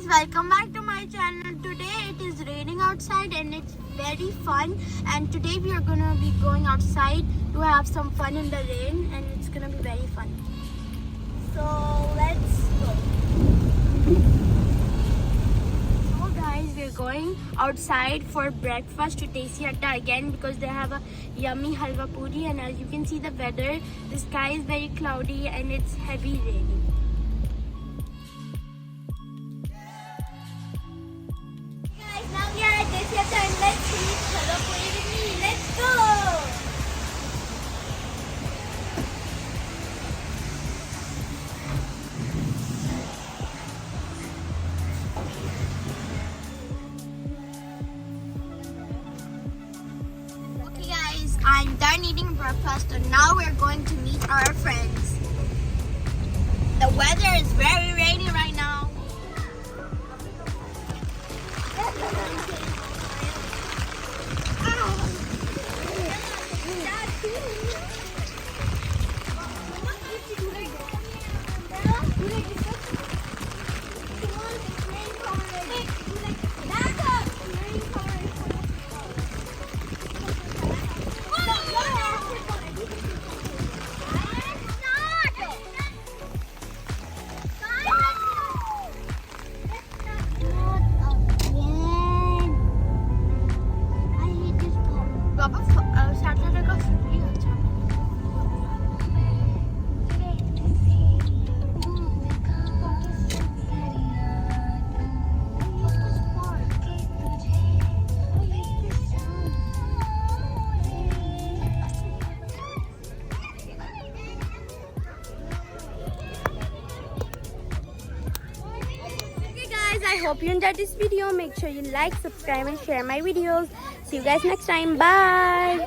welcome back to my channel. Today it is raining outside and it's very fun, and today we are gonna be going outside to have some fun in the rain, and it's gonna be very fun. So let's go. So guys, we're going outside for breakfast to Desi Hatta again because they have a yummy halwa puri, and as you can see the weather, the sky is very cloudy and it's heavy raining. Now we are at Desi Hatta and let's eat halwa puri with me. Let's go! Okay guys, I'm done eating breakfast and now we're going to meet our friends. The weather is very rainy right now. Saturday का छुट्टी अच्छा I hope you enjoyed this video. Make sure you like, subscribe and share my videos. See you guys next time. Bye.